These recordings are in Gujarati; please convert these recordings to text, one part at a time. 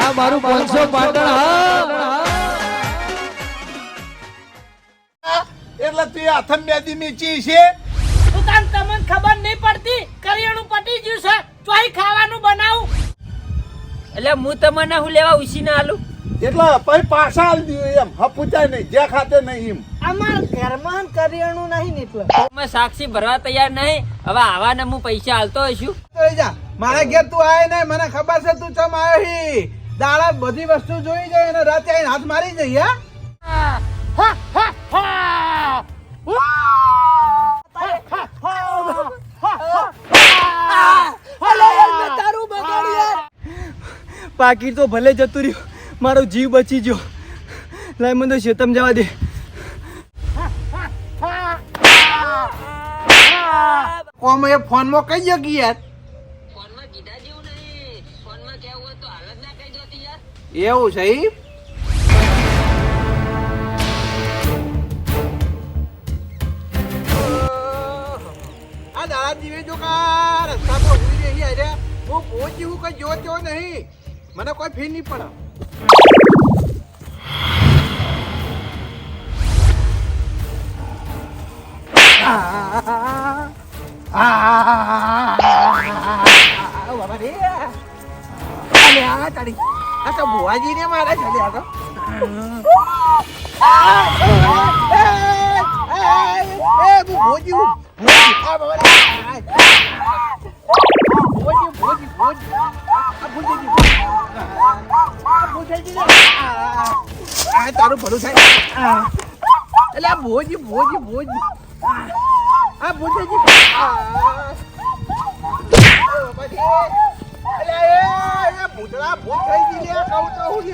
આ મારું 500 પાટણ એટલે તું હાથમ બેદી મીચી છે દુકાન તમને ખબર નહીં પડતી કરિયાણું પટી ગયું છે ચોઈ ખાવાનું બનાવું એટલે હું તમને હું લેવા ઉસીને આલું એટલે પછી પાછા આલ દીધું એમ હપુચાય નહીં જે ખાતે નહીં એમ અમાર ઘરમાં કરિયાણું નહીં ને એટલે મેં સાક્ષી ભરવા તૈયાર નહીં હવે આવાને હું પૈસા આલતો હશું મારા ઘેર તું આય નહીં મને ખબર છે તું ચમ આવ્યો હી દાડા બધી વસ્તુ જોઈ જાય અને રાતે આઈને હાથ મારી જઈ પાકીટ તો ભલે જતું રહ્યું મારો જીવ બચી ગયો લાય મને તો શેતમ જવા દે કોમ એ ફોન માં કઈ જગી યાર ફોનમાં કીધા જેવું નહીં ફોનમાં કેવું હોય તો હાલત ના કહી દોતી યાર એવું છે ઈ? આ દાડા જીવે જો કા રસ્તા પર ઉઈ રહી અરે હું પહોંચી હું કઈ જોતો નહીં મને કોઈ ફેર નહીં પડે ભુવાજી ને મારે તારું ભલું થાય એટલે ભોજી ભોજી ભોજી આ ભોજી ભૂતળા ભૂત થઈ ગઈ લે કહું તો હું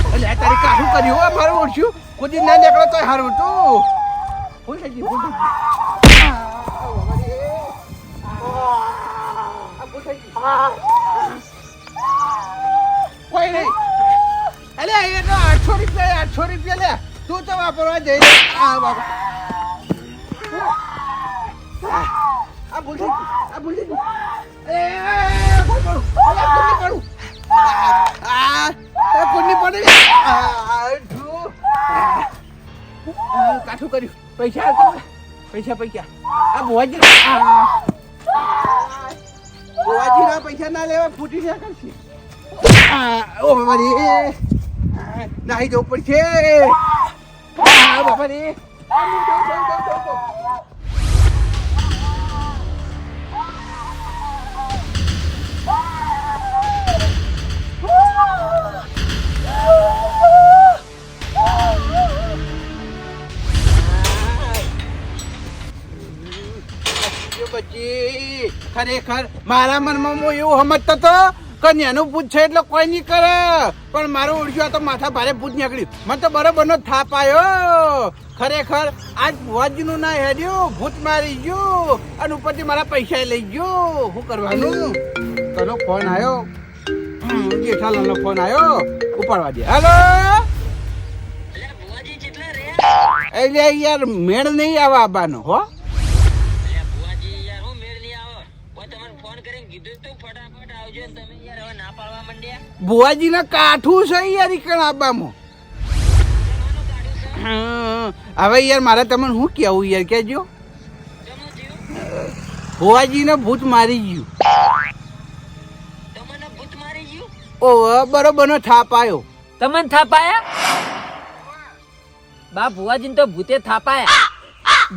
એટલે તારી કાઠું કર્યું હો મારું ઓળખ્યું કોઈ ના નીકળો તો હારું તું હું થઈ ગઈ કોઈ નહીં એટલે એ તો 800 રૂપિયા લે તું તો વાપરવા જઈ આ બાબા આ ભૂલ થઈ ગઈ કાઠું કર્યું પૈસા આ ભુવાજી ના પૈસા ના લેવા ફૂટી ના કરશે ઓ બાબા નાહી જવું પડશે બાબા રે ખરેખર મારા મનમાં હું એવું સમજતો હતો કે નેનું ભૂત છે એટલે કોઈ નહીં કરે પણ મારું ઓળખ્યું તો માથા ભારે ભૂત નીકળ્યું મને તો બરોબર નો થાપ આવ્યો ખરેખર આજ ભુવાજીનું ના હેડ્યું ભૂત મારી ગયું અને ઉપરથી મારા પૈસા લઈ ગયો શું કરવાનું કનો ફોન આવ્યો જેઠાલાલનો ફોન આવ્યો ઉપાડવા દે હેલો એટલે યાર મેળ નહીં આવે આબાનો હો ભુવાજી ના કાઠું છે યાર ઈકણ આબામાં હવે યાર મારે તમને શું કેવું યાર કેજો ભુવાજી ને ભૂત મારી ગયું ઓહ બરોબર નો થાપ આવ્યો તમને થાપાયા બા ભુવાજીને તો ભૂતે થાપાયા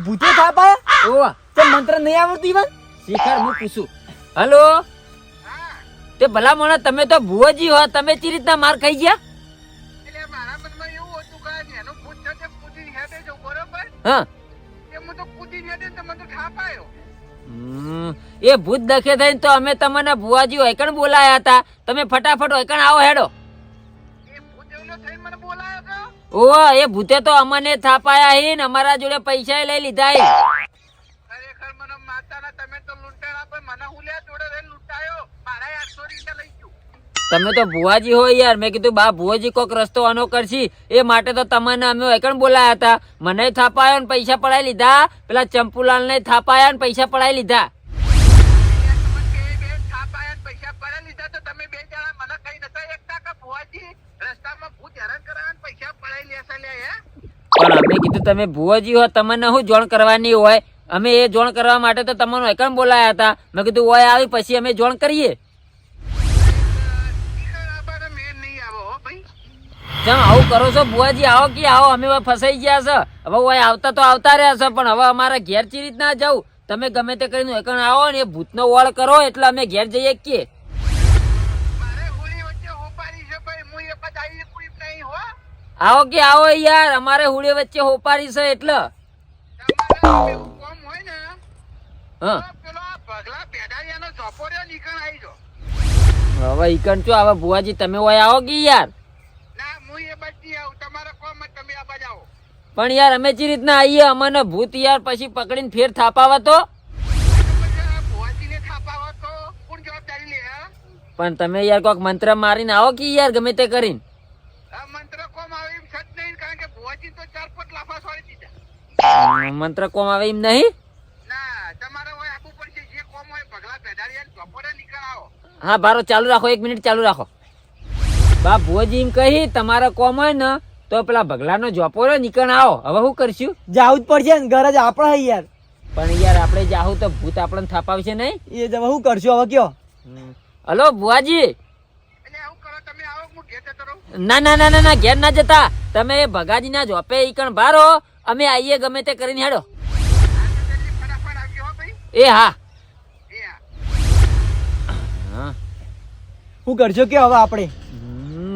ભૂતે થાપાયા ઓવા તે મંત્ર નહીં આવડતું ઈવન શિખર હું પૂછું હલો તે ભલા મોણા તમે તો ભુવાજી હો તમે ચી રીતના માર ખાઈ ગયા મારા મનમાં એવું હતું કે એનો ભૂત છે તે કૂદી હેડે જો બરોબર હા એમ તો કૂદી હેડે તો મને તો થાપ આવ્યો એ ભૂત દખે થઈને તો અમે તમને ભુવાજી હોયકણ બોલાયા હતા તમે ફટાફટ હોયકણ આવો હેડો એ ભૂત એવનો થઈને મને બોલાયો તો ઓહો એ ભૂતે તો અમને થાપાયા હે ને અમારા જોડે પૈસા લઈ લીધા હે ખરેખર મને માતાના તમે તો લૂંટાણા પણ મને હુલ્યા જોડે રહીને લૂંટાયો મારા 800 રૂપિયા લઈ ગયો તમે તો ભુવાજી હોય યાર મેં કીધું બા ભુવાજી કોક રસ્તો આનો કરશી એ માટે તો તમને અમે એકણ બોલાયા હતા મને થાપાયો ને પૈસા પડાઈ લીધા પેલા ચંપુલાલ ને થાપાયા ને પૈસા પડાઈ લીધા પૈસા પડાઈ લીધા તો પણ અમે કીધું તમે ભુવાજી હો, તમને શું જોણ કરવાની હોય? અમે એ જોણ કરવા માટે તો તમને એકણ બોલાયા હતા. મેં કીધું ઓય આવી પછી અમે જોણ કરીએ. કેમ આવું કરો છો ભુવાજી? આવો કે આવો, અમે હવે ફસાઈ ગયા છે. હવે ઓય આવતા તો આવતા રહ્યા છે, પણ હવે અમારા ઘેર ચી રીતના જાવ? તમે ગમે તે કરીને એકણ આવો ને એ ભૂતનો વળ કરો એટલે અમે ઘેર જઈએ કે. આવો કે આવો યાર, અમારે હુડે વચ્ચે હોપારી છે એટલે. હા હવે ઈકણ છો? હવે ભુવાજી તમે ઓય આવો કે યાર. પણ યાર અમે ચી રીતના આવીએ? અમને ભૂત યાર પછી પકડીને ફેર થાપાવા તો. પણ તમે યાર કોક મંત્ર મારીને આવો કે યાર, ગમે તે કરીને. મંત્ર કોમ આવે એમ નહીં? હા બારો ચાલુ રાખો, 1 મિનિટ ચાલુ રાખો. બા ભુવાજી એમ કહી તમારે કોમ હોય ને તો પેલા ભગલાનો જોપો નીકળ આવો. હવે શું કરશું? જાવું જ પડશે ને, ઘર જ આપણા હે યાર. પણ યાર આપણે જાહું તો ભૂત આપણને થાપાવશે નહીં? એ જવા શું કરશું હવે કયો? હલો ભુવાજી. ના ના ના ના ઘેર ના જતા, તમે ભગાજી ના જોપે ઈકણ ભારો, અમે આવીએ ગમે તે કરીને હેડો. એ હા. શું કરશો કે હવે આપણે?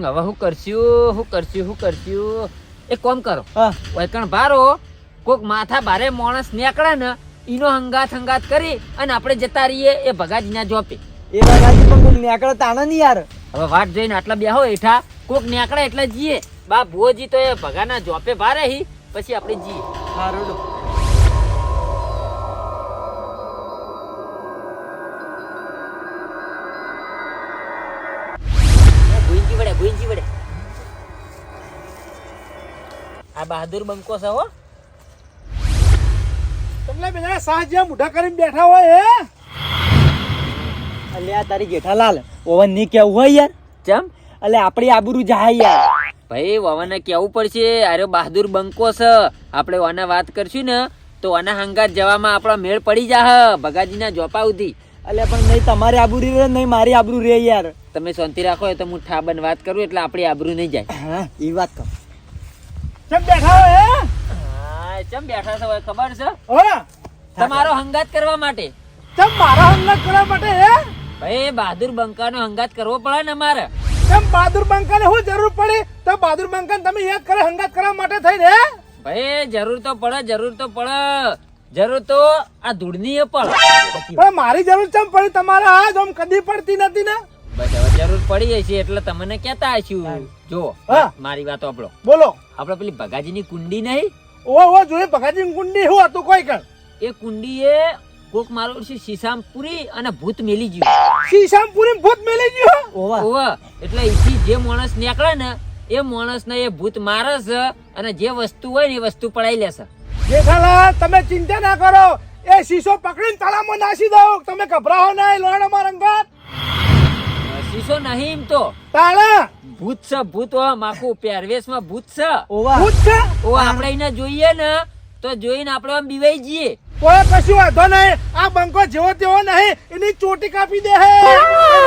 હવે શું કરશું? એક કામ કરો, હા વૈકણ ભારો, કોક માથા ભારે માણસ નીકળે ને ઈનો હંગાત કરી અને આપણે જતા રહીએ એ ભગાજી ના જોપે. એ બગાજી પણ કોક નેકળે તાણે નહીં યાર. હવે વાટ જોઈને આટલા બેહો હેઠા, કોક નીકળે એટલે જઈએ. બા ભુવોજી તો એ ભગાના જોપે ભારે હી, પછી આપણે જઈએ. હારું. ગુંજી વડે આ બહાદુર બંકો છે હો. તમને બધા સાહજ્યા મુઢા કરીને બેઠા હોય હે? અલ્યા તારી જેઠાલાલ ઓવન ની કેવું હોય યાર? ચમ? અલે આપણી આબરૂ જાય યાર. ભાઈ વવાને કેવું પડશે. અરે બહાદુર બંકો છે, આપણે ઓને વાત કરશું ને તો ઓના હંગાત જવામાં આપણો મેળ પડી જા ભગાજીના જોપા સુધી. અલ્યા પણ નહીં તમારી આબરૂ રે નહીં મારી આબરૂ રે યાર. તમે શાંતિ રાખો, એ તો હું ઠાબન વાત કરું એટલે આપણી આબરૂ નહીં જાય. હા એ વાત કહો. ચમ બેઠા હોય હે? હા ચમ બેઠા છો હોય ખબર છે? હા તમારો હંગાત કરવા માટે. ચમ મારા હંગાત કરવા માટે હે? ભાઈ બહાદુર બંકાનો હંગાત કરવો પડે ને અમારે. ચમ બહાદુર બંકાને શું જરૂર પડી? તો બહાદુર બંકાને તમે યાદ કરે હંગાત કરવા માટે થઈને હે? ભાઈ જરૂર તો પડે. જરૂર તો આ ધૂળની એ પડે. પણ મારી જરૂર ચમ પડી? તમારે આ આમ કદી પડતી નથી ને? બસ હવે જરૂર પડી હશે એટલે તમને કહેતા હશું. જો હા. મારી વાત સાંભળો. બોલો. આપણે પેલી ભગાજીની કુંડી નહીં, ઓ જોઈએ ભગાજી કુંડી શું હતું કોઈ કણ? એ કુંડી એ કોક મારું છે શીશામ પૂરી અને ભૂત મેલી ગયું. શીશામપુરી ભૂત મેલી ગયો? ઓવા ઓવે એટલે અહીંથી જે માણસ નીકળે ને એ માણસને એ ભૂત મારે છે અને જે વસ્તુ હોય ને એ વસ્તુ પડાઈ લેશે. જેઠાલાલ તમે ચિંતા ના કરો, એ શીશો પકડીને તળાવમાં નાસી દો. તમે ગભરાઓ નહીં, લોણ અમારા અંગાત. શીશો નહીં એમ તો તાળા ભૂત છે. ભૂત આખું પહેરવેશમાં ભૂત છે. ઓવા ભૂત છે? આપણે એને જોઈએ ને તો જોઈને આપણે આમ બીવાઈ જઈએ. કોઈ કશું વાંધો નહીં. આ બંકો જેવો તેવો નહીં, એની ચોટી કાપી દે હે.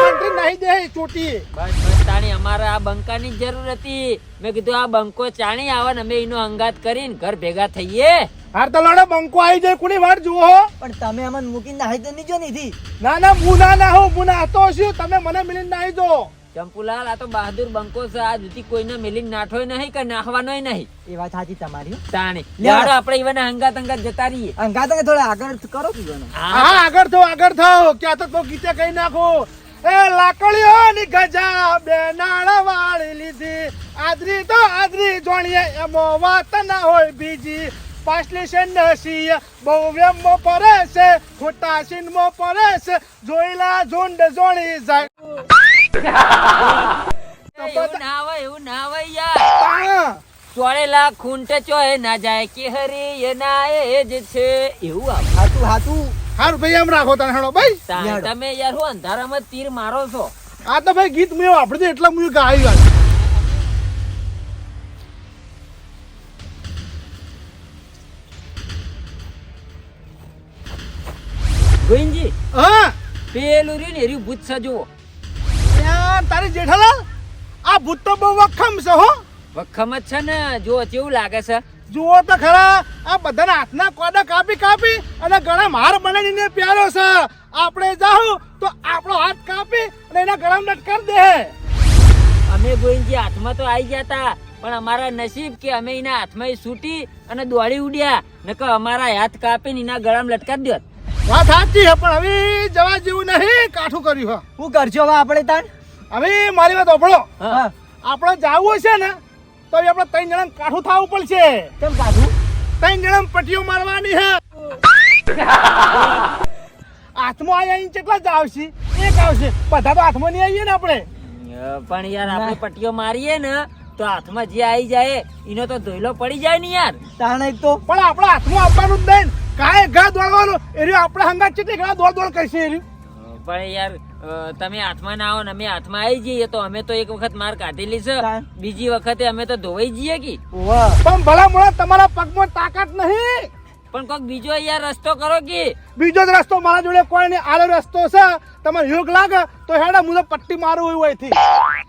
મંત્રી નહીં દે ચોટી. બસ તાણી અમારે આ બંકાની જ જરૂર હતી. મેં કીધું આ બંકો ચાણી આવે ને અમે એનો અંગાત કરીને ઘર ભેગા થઈએ. હાર તો લોડો બંકો આવી જાય, કોની વાટ જુઓ? પણ તમે અમને મૂકીને નાહી તો નહીં જો નથી. ના મુના ના હો, મુના તો શું તમે મને મિલીને નાહી દો. ચંપુલાલ આ તો બહાદુર બંકો છે. આ જુતી કોઈને મેલીને નાઠોય નહીં કે નાખવાનોય નહીં. એ વાત સાચી તમારી. તાણી લ્યો. લેવાડો આપણે ઈવાના હંગાત જતા રહીએ. અંગાત થોડા આગળ કરો કીધું. હા આગળ થાવ ક્યાં તો કોઈ ગીતે કઈ નાખો. એ લાકડીઓ ની ગજા બે નાળ વાળી લીધી, આદરી તો આદરી જોણીએ એમો વાત ના હોય બીજી. પાછલી છે નસી બહુ વેમો પડે છે, ખોટા સીનમાં પડે છે, જોઈલા ઝુંડ જોણી જાય. એવું ના હોય યાર. ચોળેલા ખૂંટે ચોય ના જાય કે હરી એ ના એ જ છે એવું આવે. હાતું હારું ભાઈ એમ રાખો તને હેડો ભાઈ. તમે યાર હું અંધારામાં તીર મારો છો. આ તો ભાઈ ગીત મેં આપણે એટલે હું ગાયું. ગોવિંદજી હા પેલું રહ્યું ને એર્યું ભૂત છે જુઓ. ત્યાં તારી જેઠાલાલ આ ભૂત તો બહુ વખમ છે હો. વખમ જ છે ને, જુઓ કેવું લાગે છે. જુઓ તો ખરા આ બધાના હાથના કોડા કાપી કાપી અને ગળામાં હાર બનાવીને પ્યારો છે. આપણે જાઉં તો આપણો હાથ કાપી અને એના ગળામાં લટકાવી દે. અમે ગોવિંદજી હાથમાં તો આવી ગયા તા, પણ અમારા નસીબ કે અમે એના હાથમાં છૂટી અને દોડી ઉડ્યા, નકર અમારા હાથ કાપીને એના ગળામાં લટકાવી દો. વાત સાચી છે પણ હવે જવા જેવું નહીં. કાઠું કર્યું હા. શું કરશો હવે આપણે તાન? હવે મારી વાત સાંભળો. હા. આપણે જાવું છે ને તો હવે આપણે 3 જણા કાઠું થવું પડશે. કેમ કાઢું? 3 જણા પટ્ટીઓ મારવાની છે. હાથમાં આયા કેટલા જ આવશે? એક આવશે. બધા તો હાથમાં નહીં આવીએ ને આપણે. પણ યાર આપણે પટ્ટીઓ મારીએ ને તો હાથમાં જે આવી જાય એનો તો ધોઈલો પડી જાય ને યાર. તાણ એક તો પણ આપણા હાથમાં આપવાનું જ નહીં. કાંઈ ઘા દોડવાનું એર્યું આપણે હંગાત કેટલી ઘણા દોડ કરશે એર્યું. પણ યાર તમે હાથમાં ના આવો ને અમે હાથમાં આવી જઈએ તો અમે તો એક વખત માર કાઢેલી છે, બીજી વખતે અમે તો ધોવાઈ જઈએ કે. વાહ પણ ભલા મોડા તમારા પગમાં તાકાત નહીં. પણ કોઈક બીજો યાર રસ્તો કરો કે. બીજો જ રસ્તો મારા જોડે કોઈ નહીં. આલો રસ્તો છે. તમારે યોગ લાગે તો હેડા હું તો પટ્ટી મારું એવું અહીંથી.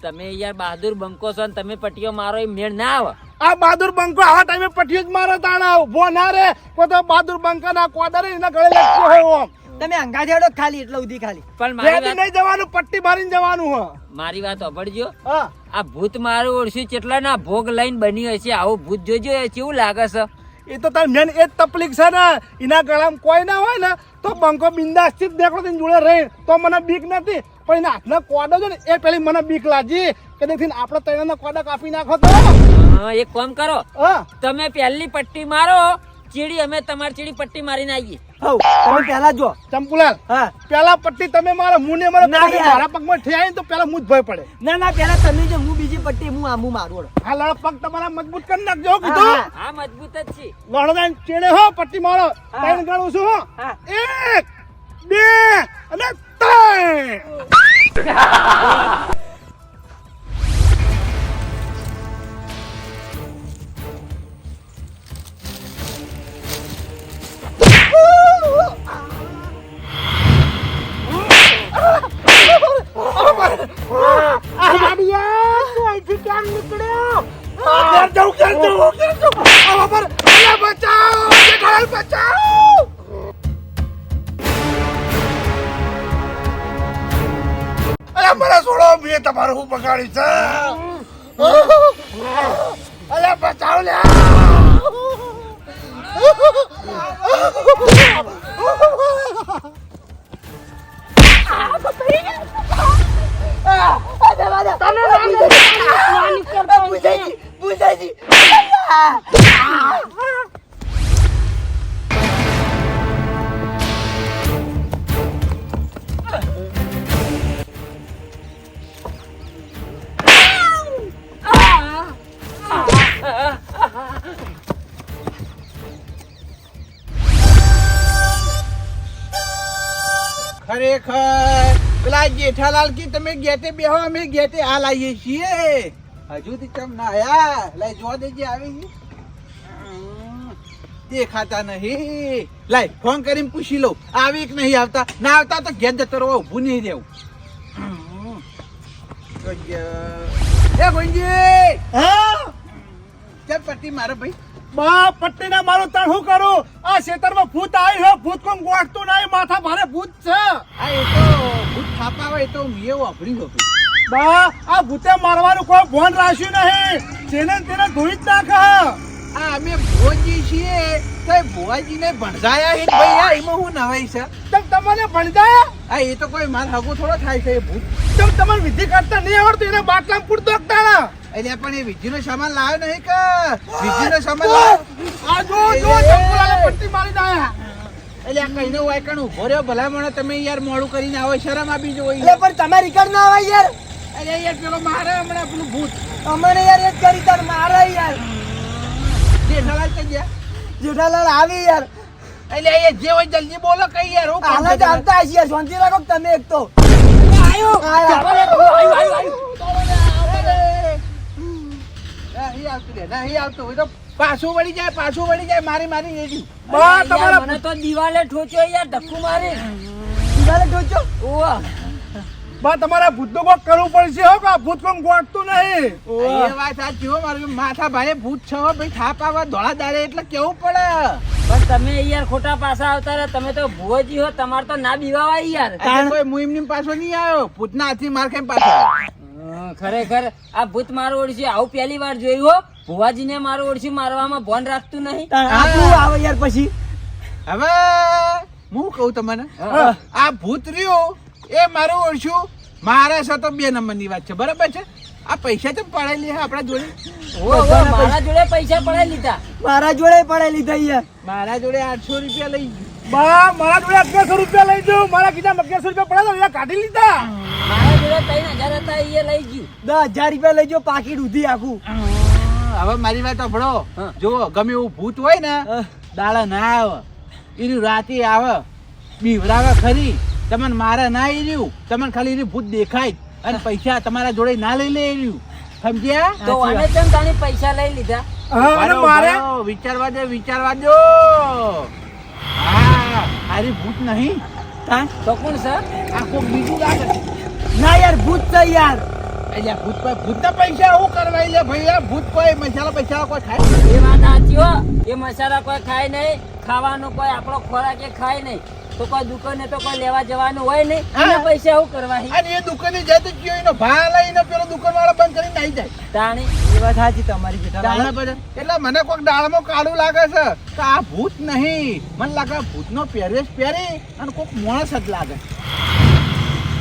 તમે યાર બહાદુર બંકો છો ને તમે પટ્ટીઓ મારો એ મેળ ના આવે. આ બહાદુર બંકો આવા ટાઈમે પટ્ટીઓ જ મારે તાણા ઉભો ના રે. કોઈ તો બહાદુર બંકા ના કોદારે એના ગળે લટક્યો હોય ઓમ. તમે અંગા જેડો ખાલી એટલે ઉધી ખાલી. પણ રેડી નહીં જવાનું, પટ્ટી મારીને જવાનું હો. મારી વાત સાંભળજો. હા આ ભૂત મારું ઓળશું કેટલા ના ભોગ લઈને બન્યું હશે. આવું ભૂત જોજો એ કેવું લાગે છે. એ તો તાર મેન એ જ તકલીફ છે ને. એના ગળામાં કોઈ ના હોય ને તો બંકો બિંદાસથી જ દેખો તેની જોડે રહે તો મને બીક નથી. પણ એના હાથના કોડા છે ને એ પેલી મને બીક લાગી કે દેખીને આપણે ત્રણના કોડા કાપી નાખો તો. હા, એક કામ કરો, હા તમે પહેલી પટ્ટી મારો, ચીડી અમે તમારી ચીડી પટ્ટી મારીને આવીએ. હઉ તમે પહેલા જો. ચંપુલાલ હા પેલા પટ્ટી તમે મારો મું ને મારો ના યાર. મારા પગમાં ઠેવાય ને તો પેલા મું જ ભય પડે. ના ના પહેલા તમે જો, હું બીજી પટ્ટી હું આમું મારું. આ લડ પગ તમારા મજબૂત કરી નાખજો હો કીધું. હા. હા, મજબૂત જ છે. લડદાન ચેડે હો પટ્ટી મારો. હા. 3 ગણું છું હો. હા. 1 2 અને 3. મને છોડો, મેં તમારું હું બગાડી છે. અરે બચાવ લે. ખરેખર પેલા જેઠાલાલ કી તમે ગેટે બેહો, અમે ગેટે હાલ આવીએ છીએ. હજુ થી ચમ ના આયા? લાય જો દેજે આવી છે. દેખાતા નહીં. લાય ફોન કરીને પૂછી લો આવી કે નહીં આવતા. ના આવતા તો ઘેર જતો રહો, ઊભું નહીં રહેવું. એ ગોંજી હા ચાલ પટ્ટી મારો ભાઈ. બા પટ્ટી ના મારો તાર શું કરું? આ ખેતરમાં ભૂત આવી છે. ભૂત કોમ ગોઠતું નહીં. માથા ભારે ભૂત છે. આ એ તો ભૂત થાપા હોય તો મેં વાપર્યું હતું. બા આ ભૂતે મારવાનું કોઈ ભોન રાખ્યું નહીં. જેને તેને ધોઈ જ નાખે. આ અમે ભુવાજી છીએ તો એ ભુવાજીને ભણજાયા છે ભાઈ. આ એમાં હું નવાઈ છે? તમ તમને ભણજાયા? આ એ તો કોઈ માર હગું થોડો થાય છે એ ભૂત. તમ તમારે વિધિ કરતા નહીં આવડતું એને બાટલામાં પૂરતો તાણા. એટલે પણ એ વિધિનો સામાન લાવ્યો નહીં કે? વિધિનો સામાન લાવ્યો. આ જો ચંપુલાલે પટ્ટી મારીને આયા. એટલે આ કઈનો વાયકણ ઉભો રહ્યો ભલામણ. તમે યાર મોડું કરીને આવો, શરમ આપી જો. એટલે પણ તમારી કર ના આવે યાર. અરે યાર પેલો મારે હમણાં પેલું ભૂત અમને યાર એક કરી તાર મારે યાર. જેઠાલાલ કઈ ગયા? જેઠાલાલ આવી યાર. એટલે એ જે હોય જલ્દી બોલો કઈ યાર. હું કામ હાલ જ છે આવતા હશે યાર. શાંતિ રાખો કે તમે એક તો. આયો. નહીં આવતું રે, નહીં આવતું હોય તો પાછું વળી જાય મારી રેડી બા યાર, તમારા મને તો દિવાલે ઠોચ્યો યાર ધક્કુ મારી દિવાલે ઢોચો. ઓવા બા તમારા ભૂતનું કોક કરવું પડશે હો કે આ ભૂત કોમ ગોઠતું નહીં એ વાત સાચી હો મારું માથા ભારે ભૂત છો ભાઈ થાપ આવા ધોળા દાડે એટલે કેવું પડે પણ તમે યાર ખોટા પાછા આવતા રહ્યા તમે તો ભુવોજી હો તમારે તો ના બીવાવાય યાર આજે કોઈ મુહિમની પાછો નહીં આવ્યો ભૂતના હાથથી માર ખાઈને પાછો ખરેખર આ ભૂત મારું ઓળખ્યું આવું પહેલી વાર જોયું હો ભુવાજીને મારું ઓળખ્યું મારવામાં ભોન રાખતું નહીં આપણું આવે યાર પછી. હવે હું કહું તમને હા. આ ભૂત રહ્યું એ મારું ઓળખ્યું મારા સાથે 2 નંબરની વાત છે બરાબર છે આ પૈસા તો પડેલી છે આપણા જોડે મારા જોડે પૈસા પડાઈ લીધા મારા જોડે પડે લીધા યાર. મારા જોડે 800 રૂપિયા લઈ ગયું બા મારા જોડે 1100 રૂપિયા લઈ જાઉં મારા કીધા 1100 રૂપિયા પડ્યા તો કાઢી લીધા મારા જોડે 3000 હતા એ લઈ ગયું. 10,000 રૂપિયા લઈ જો પાકીટ ઉધી આખું. હવે મારી વાત સાંભળો હા. જો ગમે એવું ભૂત હોય ને દાડા ના આવે એનું રાતે આવે બીવરાવે ખરી તમને મારે ના રહ્યું તમને ખાલી એનું ભૂત દેખાય જ. અને પૈસા તમારા જોડે ના લઈ લે રહ્યું સમજ્યા તો આને કેમ તાણી પૈસા લઈ લીધા હા અને મારે વિચારવા દો હા હારી ભૂત નહીં તો કોણ સર આ કોક બીજું લાગે ના યાર ભૂત છે યાર. અલ્યા ભૂતના પૈસા હું કરવાય લે ભાઈ આ ભૂત કોઈ મસાલા પૈસા કોઈ ખાય એ વાત સાચી હો એ મસાલા કોઈ ખાય નહીં ખાવાનું કોઈ આપણો ખોરાક એ ખાય નહીં તો કોઈ દુકાને તો કોઈ લેવા જવાનું હોય નહીં હા. એના પૈસા શું કરવા અને એ દુકાને જાય તો કયો એનો ભા લઈને પેલો દુકાનવાળો બંધ કરીને નાઈ જાય તાણી એ વાત સાચી તમારી જેઠાલાલ. દાણા બધા. એટલે મને કોઈક દાળમાં કાળું લાગે છે કે આ ભૂત નહીં મને લાગે ભૂતનો પહેરેશ પહેરી અને કોઈક માણસ જ લાગે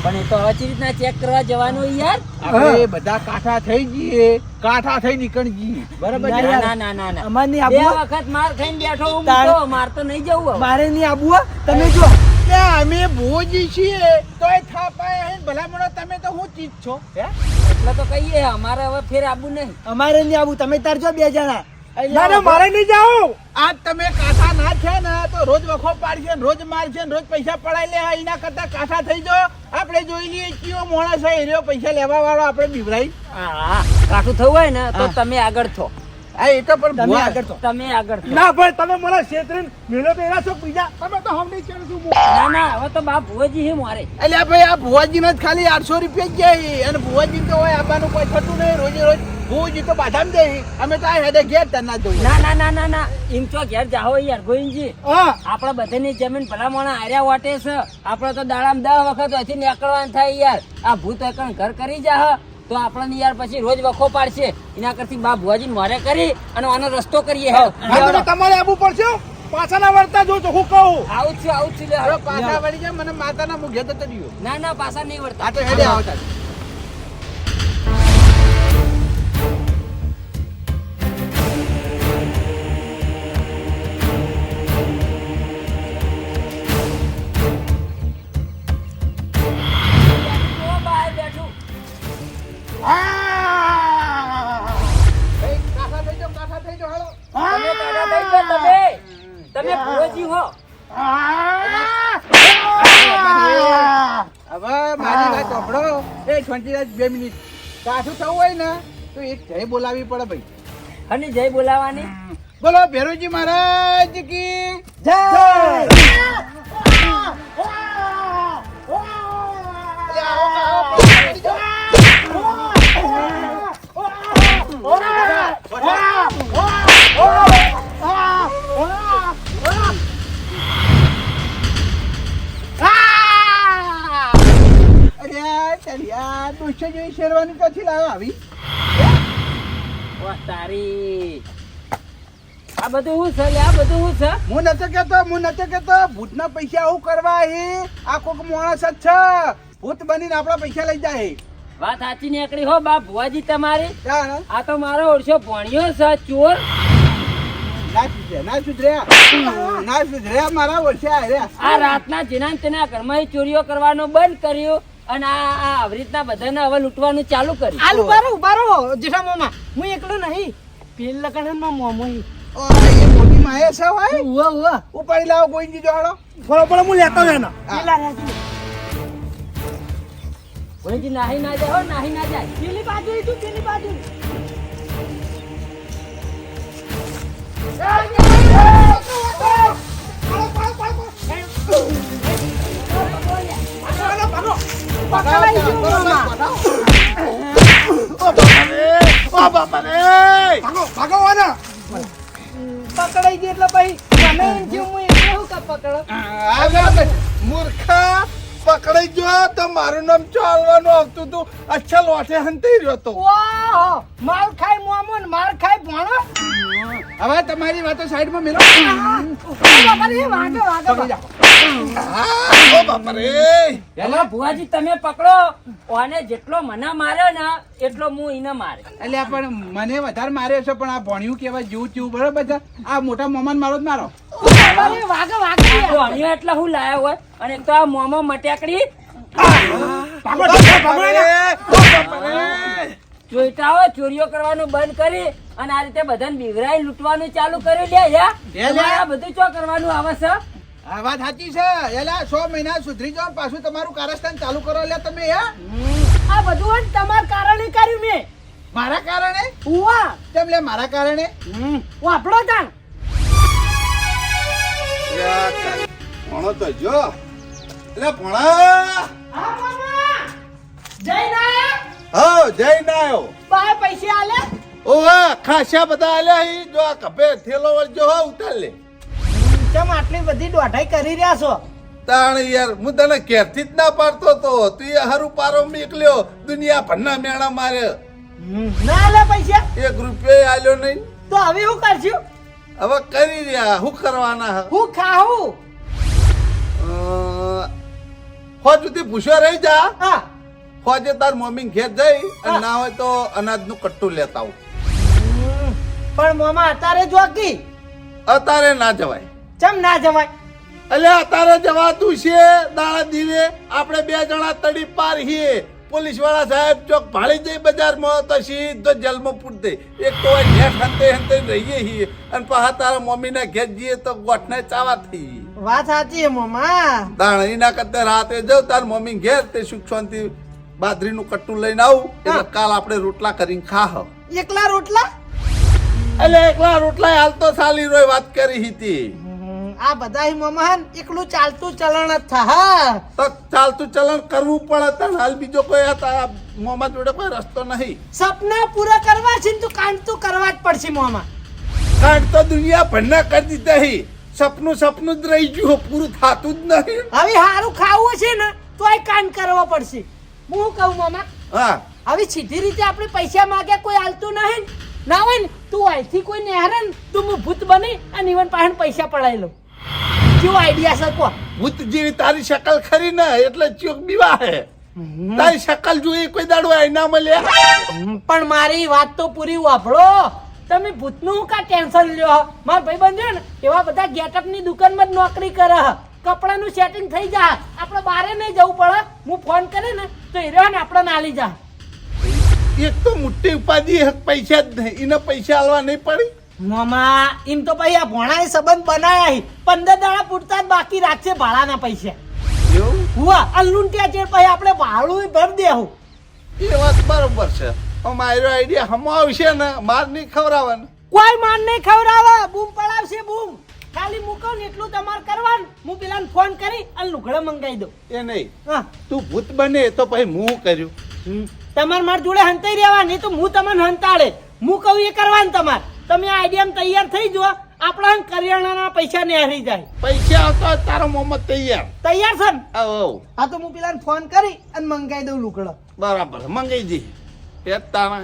પણ એ તો હવે ચી રીતના ચેક કરવા જવાનું યાર આપણે બધા કાઠા થઈ જઈએ કાઠા થઈ નીકળી જઈએ બરાબર ના, છે? ના ના ના ના અમારે નહીં બે આબુ. વખત માર ખાઈને બેઠો હું તાણ. મૂકો. માર તો નહીં જવું હવે. મારે નહીં આબુ હો. તમે જો કે અમે ભોજી છીએ તોય થાપાય હે ભલામણો તમે તો હું ચીજ છો હે એટલે તો કહીએ અમારે હવે ફેર આબુ નહીં અમારે નહીં આબુ. તમે તાર જો 2 જણા. ના ના મારે નહીં જાઉં આજ તમે કાઠા ના છે ને તો રોજ વખો પાડશે ને રોજ મારશે ને રોજ પૈસા પડાઈ લે એના કરતા કાઠા થઈ જાઓ આપણે જોઈ લઈએ કયો માણસ છે એનો પૈસા લેવા વાળો આપણે બીવરાઈ હા કાઠું થવું હોય ને તો હા. તમે આગળ થો હા એ તો પણ તમે ભુવા. આગળ તો. તમે આગળ થો. ના ભાઈ તમે મને છેતરીને મેળો તો એના છો બીજા તમે તો હમ નહીં ચડશું ના ના હવે તો બાપ ભુવોજી હે મારે અલ્યા ભાઈ આ ભુવાજીને જ ખાલી 800 રૂપિયા જ જાય અને ભુવાજી તો હોય આવવાનું કોઈ થતું નહીં રોજે રોજ ભુવાજી તો બાધામ દે અમે તો આ હેડે ઘેર તના દઉં ના ના ના ના ના એમ તો ઘેર જાહો યાર ગોવિંદજી હા આપડે બધાની જમીન ભલામણ હાર્યા વાટે છે આપડે તો દાડામાં 10 વખત અહીંથી નીકળવાનું થાય યાર આ ભૂત એકણ ઘર કરી જા તો આપણને યાર પછી રોજ વખો પાડશે એના કરતી બા ભુવાજી મોરે કરી અને આનો રસ્તો કરીએ હે હા તો તમારે આવવું પડશે પાછા ના વળતા જો તો હું કહું આવું છું લે હવે પાછા વળી જાય મને માતાના મુખે તો તર્યું ના ના પાછા નહીં વળતા આ તો હેડે આવતા ઓ બહાર બેઠું કાઠા થઈ જાઓ હાલો તમે કાઢા થઈ જાઓ તમે ભુવોજી હો હવે મારી વાત સાંભળો એ 2 મિનિટ કાઠું થવું હોય ને તો એક જય બોલાવી પડે ભાઈ અને જય બોલાવાની બોલો ભેરુજી મહારાજ કી જય. શેરવાની પછી લાવ આવી વાહ તારી આ બધું શું છે લે? આ બધું શું છે હું નતો કેતો ભૂતના પૈસા આવું કરવા હે આ કોક માણસ જ છે ભૂત બનીને આપણા પૈસા લઈ જાય વાત સાચી નીકળી હો બા ભુવાજી તમારી જાણ. આ તો મારો ઓળશો ભણ્યો છે ચોર ના સુધર્યા મારા વર્ષે આર્યા આ રાતના જેના તેના ઘરમાં ચોરીઓ કરવાનો બંધ કર્યો અને આ આવી રીતના બધાને હવે લૂંટવાનું ચાલુ કર્યું આલુ બારો ઉભારો જેઠા મામા. હું એકલો નહીં. પેલ લકડનો મોમો ઈ. એ મોટી માયા છે ભાઈ ઉવા ઉવા. ઉપાડી લાવો ગોઈજી જોડો બરોબર હું લેતો જ એના પેલા રાજી. ભુવાજી નાહી ના જાય હો નાહી ના જાય પેલી બાજુ ઈ તું, પેલી બાજુ. પકડાઈ ગઈ એટલે પછી મને એમ થયું હું એકલો હું કાં પકડો? મૂર્ખા પકડાઈ ગયો તો મારું નામ ચાલવાનું આવતું હતું. અચ્છા લોઠે હંતાઈ રહ્યો તો. વાહ! માર ખાય મોમો ને માર ખાય ભણો. હવે તમારી વાતો સાઈડમાં મેલો. બાપા રે, વાગે વાગે. ઓ બાપા રે. એલા ભુવાજી તમે પકડો ઓને જેટલો મને માર્યો ને એટલો હું એને મારે. એટલે પણ મને વધારે માર્યો છે પણ આ ભણ્યું કેવા જેવું તેવું બરોબર છે. આ મોટા મોમાન મારો જ મારો. બાપા રે, વાગે વાગે. ભણ્યો એટલે હું લાયો હોય અને એક તો આ મોમો મટેકડી ચોઈટાઓ ચોરીઓ કરવાનું બંધ કરી અને આ રીતે બધાને બિવરાઈ લૂંટવાનું ચાલુ કર્યું લે યા. તમારે આ બધું ચો કરવાનું આવે છે? આ વાત સાચી છે. એલા 100 મહિના સુધરી જાઓ પાછું તમારું કારસ્તાન ચાલુ કરો લે તમે. આ બધું તમારા કારણે કર્યું મેં. મારા કારણે? ઉવા કેમ લે મારા કારણે? વાપડો તાણ. ભણો તો જો એટલે ભણા. હા મામા જઈને આયા? હા જઈને આવ્યો. બાય પૈસે આલે? ઓહો ખાસા બધા આલ્યા હી. જો આ કપે થેલો વળજો હો ઉતાર લે. ચમ આટલી બધી દોઢાઈ કરી રહ્યા છો? તાણ યાર હું તને ક્યારથી જ ના પાડતો તો તું એ હારું પારો નીકળ્યો. દુનિયા ભરના મેણા મારે. ના આલે પૈસા? 1 રૂપિયો આલ્યો નહીં. તો હવે શું કરશું? હવે કરી રહ્યા શું કરવાના? હું ખાવું? સુધી પૂછ્યો રહી જા. હા ફોજે તાર મમ્મી ઘેર જઈ અને ના હોય તો અનાજનું કટ્ટું લેતા આવું. પણ મામા અત્યારે જોકી અત્યારે ના જવાય. ચમ ના જવાય? એટલે અત્યારે જવાતું છે. દાડા દીવે આપણે 2 જણા તડી પાર હીએ. પોલીસ વાળા સાહેબ ચોક ભાળી જઈ બજારમાં તો સીધો જેલમાં પૂટ દે. એક તો ઘેર હંતે હંતે રહીએ હીએ અને પાછા તારા મમ્મીના ઘેર જઈએ તો ગોઠને ચાવા થઈ. વાત સાચી મામા. દાણ એના કરતા રાતે જાવ તાર મમ્મી ઘેર તે સુખ શાંતિ બાજરીનું કટ્ટું લઈને આવું એટલે કાલ આપણે રોટલા કરીને ખાહ. એકલા રોટલા? એટલે એકલા રોટલા હાલ તો સાલી રોય વાત કરી હતી. આ બધા મામા એકલું ચાલતું ચલણ જ થા. તો ચાલતું ચલણ કરવું પડે તને. હાલ બીજો કોઈ હતા મોમાં જોડે કોઈ રસ્તો નહીં. સપના પૂરા કરવા છે ને તો કાંડ તો કરવા જ પડશે મામા. કારણ તો દુનિયા ભરના કરી દીધા હી. સપનું સપનું જ રહી ગયું, પૂરું થતું જ નહીં. હવે સારું ખાવું છે ને તોય કાંડ કરવો પડશે. હું કહું મામા, હા હવે સીધી રીતે આપણે પૈસા માંગ્યા કોઈ હાલતું નહીં ના હોય ને તું અહીંથી કોઈ ને હેરાન તું હું ભૂત બની અને ઈવન પાસે પૈસા પડાવી લઉં. કેવો આઈડિયા છે કો? ભૂત જેવી તારી શકલ ખરી ને એટલે ચોક બીવા હે. તારી શકલ જોઈ કોઈ દાડો આઈના મળ્યા. પણ મારી વાત તો પૂરી વાપરો. તમે ભૂતનું કા ટેન્શન લ્યો? મારા ભાઈબંધ છે ને એવા બધા ગેટઅપ ની દુકાનમાં જ નોકરી કરે. કપડાનું સેટિંગ થઈ જાય, આપણે બારે નહીં જવું પડે. હું ફોન કરે ને તો એ રહ્યો ને આપણે નાલી જા. એક તો મોટી ઉપાધિ પૈસા જ નહીં, એને પૈસા આલવા નહીં પડી. મામા એમ તો પછી આ ભોણાએ સંબંધ બનાયા 15 દાડા પૂરતા જ બાકી રાખશે ભાડાના પૈસા. એવું હુઆ આ લૂંટ્યા છે પછી આપણે ભાડું ભરી દેવું. એ વાત બરોબર છે. મારો આઈડિયા હમો આવશે ને માર નહીં ખવડાવવાનું. કોઈ માન નહીં ખવડાવે, બૂમ પડાવશે બૂમ. ખાલી મૂકો ને એટલું તમારે કરવાનું. હું પેલાને ફોન કરી અને લુગડા મંગાવી દઉં. એ નહીં, હા તું ભૂત બને તો પછી હું કર્યું. તમારે મારી જોડે હંતાઈ રહેવા નહીં તો હું તમને હંતાડે. હું કહું એ કરવાનું તમારે. તમે આઈડિયામાં તૈયાર થઈ જો. આપણા કરિયાણાના પૈસા ને હરી જાય. પૈસા આવતા તારો મોહમ્મદ તૈયાર. તૈયાર છે ને? આવો હા તો હું પેલાને ફોન કરી અને મંગાવી દઉં લુગડા. બરાબર મંગાઈ દી. એ તારા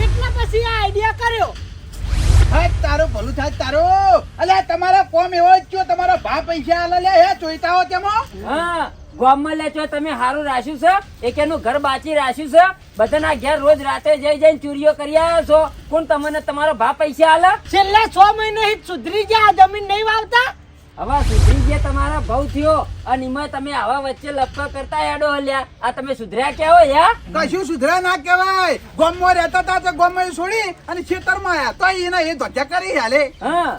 એટલા પછી આ આઈડિયા કર્યો. હા તારું ભલું થાય તારું. અલ્યા તમારા કોમ એવો જ છો, તમારા ભા પૈસા આલે લે હે ચોઈતાઓ તેમાં. હા ગામમાં લે છો તમે સારું રાખ્યું છે. એકેનું ઘર બાચી રાખ્યું છે. બધાના ઘેર રોજ રાતે જઈ જઈને ચોરીઓ કરી આવ્યા છો. કોણ તમને તમારો ભા પૈસા આલે? છેલ્લા 6 મહિના સુધરી ગયા, જમીન નહીં વાવતા. હવે સુધરી ગયા તમારા ભાવ થયો અને એમાં તમે આવા વચ્ચે લપકા કરતા હેડો હલ્યા. આ તમે સુધર્યા કેવો યા? કશું સુધરા ના કહેવાય. ગામમાં રહેતા હતા તો ગામમાં છોડી અને ખેતરમાં આયા તો એના એ ધોત્યા કરી હાલે. હા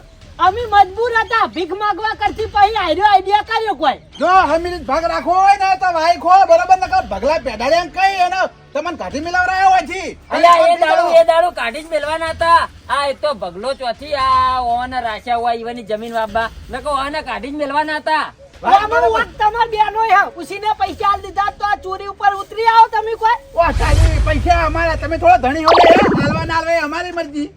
અમે મજબૂર હતા, ભીખ માંગવા કરતી પછી આઈડિયા કર્યો કોઈ. જો હમીર ભાગ રાખવો હોય ને તો ભાઈ ખો બરોબર નકર ભગલા પેડાડે એમ કઈ એને તમને કાઢી મિલાવરાયો હોયથી. અલ્યા એ દાડુ કાઢી જ મેલવાના હતા. આ એક તો ભગલો ચોથી આ ઓવાના રાખ્યા હોય ઈવાની જમીન વાબા નકો ઓવાના કાઢી જ મેલવાના હતા. અમારું વાત તમાર બેનો હે ઉસીને પૈસા આલ દીધા તો આ ચોરી ઉપર ઉતરી આવો તમે કોઈ. ઓ સાહેબ પૈસા અમારા, તમે થોડો ધણી હો લે, હાલવા ના હાલવા એ અમારી મરજી.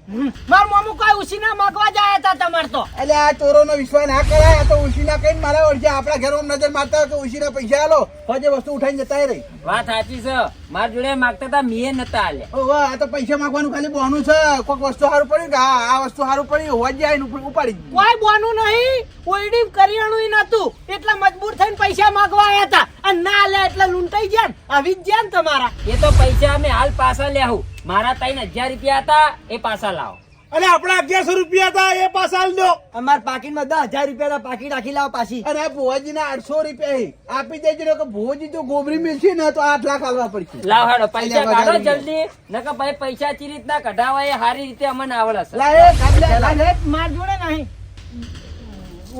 માર મામુ કોઈ ઉસીના માગવા જાય હતા તમાર તો. એટલે આ ચોરોનો વિશ્વાસ ના કરાય. આ તો ઉશીના કઈ મારા ઓળખે આપણા ઘરમાં નજર મારતા હોય કે ઉશીના પૈસા આલો ફજે વસ્તુ ઉઠાઈને જતા રહી. વાત સાચી છે. માર જોડે માગતા હતા મીએ નતા આલ્યા. ઓ વાહ, આ તો પૈસા માંગવાનું ખાલી બહાનું છે. કોઈક વસ્તુ સારું પડ્યું કે હા આ વસ્તુ સારું પડ્યું હોજે આવીને ઉપાડી દીધી. કોઈ બોનું નહીં ઓઈડી કરિયાણું નતું એટલે મજબૂર થઈને પૈસા માંગવા આવ્યા હતા અને ના આલ્યા એટલે લૂંટાઈ ગયા ને આવી જ ગયા ને તમારા. એ તો પૈસા અમે હાલ પાછા લેવું. મારા 3000 રૂપિયા હતા એ પાછા લાવો. અને આપણા 1100 રૂપિયા હતા એ પાછા આલ દો. અમાર પાકીટમાં 10,000 રૂપિયા પાકીટ રાખી લાવો પાછી. અને આ ભુવાજીના 800 રૂપિયા આપી દેજો કે ભુવાજી જો ગોબરી મિલશે ને તો 8 લાખ આલવા પડશે. લાવ હાડો પૈસા અલ્યા કાઢો વધારે જલ્દી નકર ભાઈ પૈસા ચી રીતના કઢાવાય એ સારી રીતે અમને આવડે છે. લા એ કાઢ લે, કાઢ લે. માર જોડે નહીં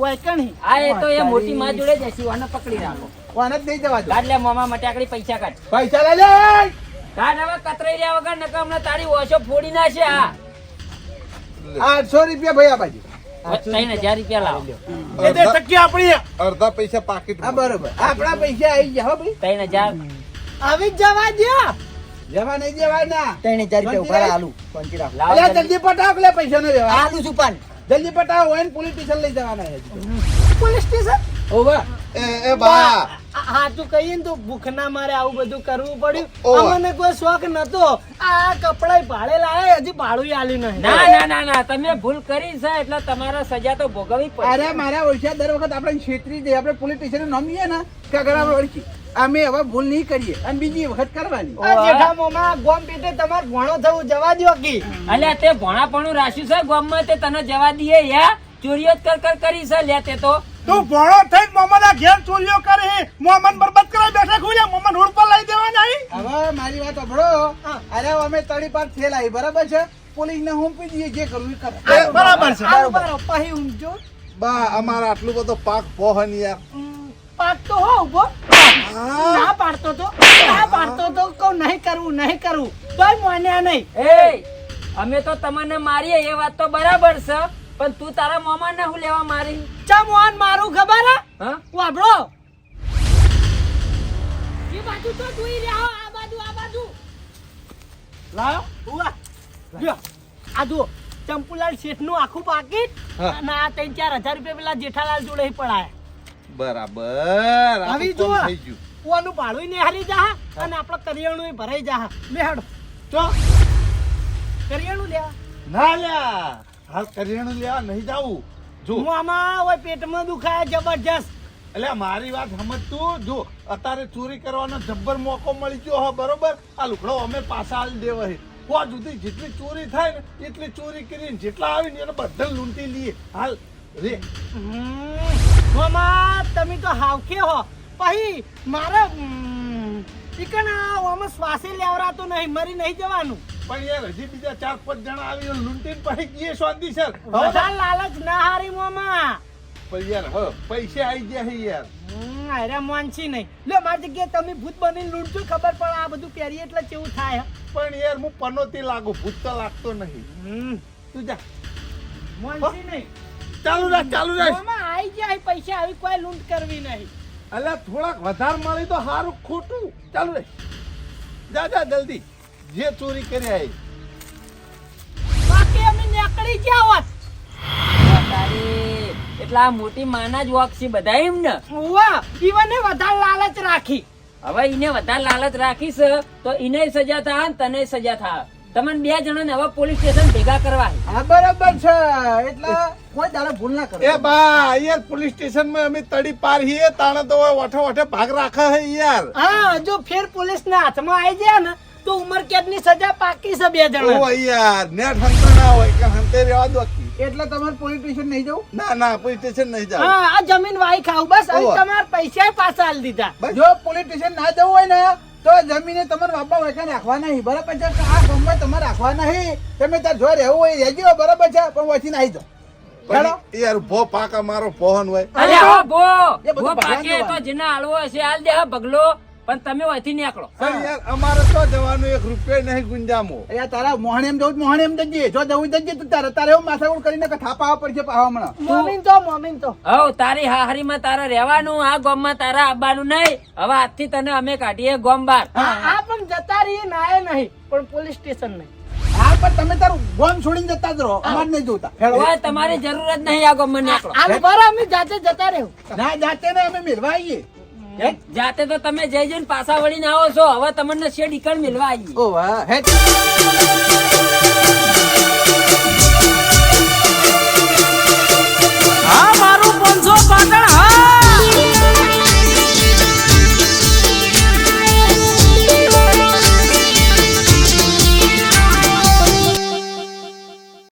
વૈકણી. હા એ તો એ મોટી માં જોડે જશે ઓને પકડી રાખો. વાને જ નહીં જવા દો. કાઢ લે મામા મટાકડી પૈસા કાઢ. પૈસા લે લે. કાઢ હવે કતરાઈ રહ્યા વગર નકર હમણાં તારી ઓછો ફોડી નાખશે. હા 800 રૂપિયા ભાઈ આ બાજુ. 3000 રૂપિયા લાવો. એ દે ટકી આપણી. અડધા પૈસા પાકીટ હા બરોબર, આપણા પૈસા આવી ગયા હો ભાઈ. 3000 આવી જ જવા દ્યો. જવા નહીં દેવાય ના. 3,000 રૂપિયા ઉભા આલુ. લાવો અલ્યા જલ્દી. જલ્દી પટાવ લે, પૈસા ન દેવા. આલુ છું પણ જલ્દી પટાવ હોય ને પોલીસ સ્ટેશન લઈ જવાના છે. Police station. ઓવા એ બા હા તું કહીએ ને તો ભૂખ ના મારે આવું બધું કરવું પડ્યું. ઓવા. અમને કોઈ શોખ નતો. આ કપડા ભાડે લાયા હજી ભાડું આલ્યું નહીં. ના ના ના ના તમે ભૂલ કરી છે એટલે તમારે સજા તો ભોગવવી પડે. અરે મારા ઓળખ્યા દર વખત આપણે છેતરી દે, આપણે પોલીસ સ્ટેશન નમીએ ને કે અગર આપણે ઓળખી અમે હવે ભૂલ નહીં કરીએ અને બીજી વખત કરવાની. આ જેઠા મોમાં ગોમ પેટે તમાર ભણો થવું જવા દ્યો કી. અલ્યા તે ભોણાપણું રાખ્યું છે ગામમાં તે તને જવા દઈએ યા ચોરીઓ જ કર કરી છે લે તે તો. તું ભણો થઈને મોમાના ઘેર ચોરીઓ કરે, મોમન બરબાદ કરાવી બેઠા ખુલ્યા, મોમન રોડ પર લઈ દેવા નહીં. હવે મારી વાત સાંભળો. અરે અમે તળી પાર થેલાઈ બરાબર છે, પોલીસ ને હોંપી દઈએ, જે કરવું એ કરે. બરાબર છે. બરાબર પછી ઊંઘજો. બા અમારા આટલું બધો પાક પોહન યાર. પાક તો હો ઉભો. ના પાડતો તો કહું નહીં કરવું તોય માન્યા નહીં. એ અમે તો તમને મારીએ એ વાત તો બરાબર છે પણ તું તારા મામા ને હું લેવા મારી. ચમ વાન મારું ખબર હે? હા વાબડો એ બાજુ તો જોઈ રહ્યા હો, આ બાજુ લાવ. ઉવા લ્યો આ જુઓ ચંપુલાલ શેઠ નું આખું પાકીટ હા. અને આ 3-4 હજાર રૂપિયા પેલા જેઠાલાલ જોડે પડાયા. બરાબર આ આવી તો જુઓ કોમ થઈ ગયું. ઓનું ભાડું ને હારી જા અને આપડે કરિયાણું ભરાઈ જા. લે હેડો ચો કરિયાણું લેવા. ના લ્યા, હાલ કરિયાણું લેવા નહીં જાવું. જો હું આમાં ઓય પેટમાં દુખાય જબરજસ્ત. એટલે મારી વાત સમજ તું. જો અત્યારે ચોરી કરવાનો જબ્બર મોકો મળી ગયો હો, બરોબર. આ લુકડો અમે પાછા આલી દેવા હે. ત્યાં સુધી જેટલી ચોરી થાય ને એટલી ચોરી કરીને જેટલા આવે ને એને બધા લૂંટી લઈએ. હાલ રે મામા તમે તો હાવખે હો. પછી મારે આમાં શ્વાસે લેવરાતો નહીં, મરી નહીં જવાનું. પણ યાર હજી બીજા 4-5 જણા આવી લૂંટીને પછી કીએ શાંતિ સર. વધારે લાલચ ના હારી મામા. પણ યાર હ પૈસે આવી ગયા હે યાર. અરે મોનસી નહીં. લે મારી જગ્યાએ તમે ભૂત બનીને લૂંટજો, ખબર પડે આ બધું પહેરીએ એટલે કેવું થાય. પણ યાર હું પનોતી લાગુ, ભૂત તો લાગતો નહીં. તું જા મોનસી નહીં. ચાલુ રાખ. મામા આઈ જાય પૈસા, આવી કોઈ લૂંટ કરવી નહીં. અલ્યા થોડાક વધારે મળી તો સારું ખોટું. ચાલુ રે, જા જલ્દી. જે ચોરી કર્યા એ બાકી અમે નીકળી ગયા હોત. તારી એટલે આ મોટી માના જ વોક છે બધા એમ ને. વાહ ઈવને વધારે લાલચ રાખી. હવે એને વધારે લાલચ રાખીશ તો એને સજા થાય ને તને સજા થાય. તમને 2 જણાને હવે પોલીસ સ્ટેશન ભેગા કરવા. હા બરાબર છે, એટલે કોઈ દાડો ભૂલ ના કરે. એ બા યાર પોલીસ સ્ટેશન માં અમે તડી પાર હીએ તાણે તો વઠે ભાગ રાખે હે યાર. હા જો ફેર પોલીસ ના હાથમાં આવી જાય ને તો ઉમર કેદ ની સજા પાકી છે 2 જણા. ઓ યાર નેટ હંતે ના હોય કે હંતે રહેવા દો. એટલે તમારે પોલીસ સ્ટેશન નહીં જવું. ના પોલીસ સ્ટેશન નહીં જાવ. હા આ જમીન વાઈ ખાવ બસ. હવે ઓવા. તમારા પૈસા પાછા આલી દીધા. જો પોલીસ સ્ટેશન ના જવું હોય ને તો જમીને તમારે બાપા વૈકા રાખવા નહીં, બરાબર છે. આ ગામમાં તમારે રાખવા નહીં. તમે ત્યાં જો રહેવું હોય રહેજો, બરાબર છે, પણ વચ્ચે નાહી જાઓ. ચાલો. યાર ભો પાકા મારો પોહન હોય. અરે હો ભો એ બધું ભો ભગવાન પાકે તો જોવાનું. જેને આલવો હશે આલ દે. હા ભગલો પણ તમે અહીંથી નીકળો. પણ યાર અમારે તો જવાનું 1 રૂપિયો નહીં ગુંજામો. અહીંયા તારા મોહણે એમ જવું તો મોહણે એમ જજે. જો જવું જજે તું તારે તારે એવું માથાકૂટ કરીને કે થાપા આવવા પડશે પાવા હમણાં. મોમીન તો હવ તારી હાહરીમાં તારે રહેવાનું, આ ગામમાં તારા આવવાનું નહીં. હવે આજથી તને અમે કાઢીએ ગામ બહાર. આ પણ જતા રહીએ નાય નહીં પણ પોલીસ સ્ટેશન નહીં. હા પણ તમે તારું ગોમ છોડીને જતા જ રહો. અમારે નહીં જોતા. હેડો. ઓય, તમારી જરૂર જ નહીં આ ગામમાં નીકળો. આ પર અમે જાતે જતા રહ્યું. ના જાતે ને અમે મેળવા આવીએ. જાતે તો તમે જઈ જઈને પાછા વળીને આવો છો. હવે તમને શેડ ઈકણ મિલવા આવીએ. ઓ વાહ હે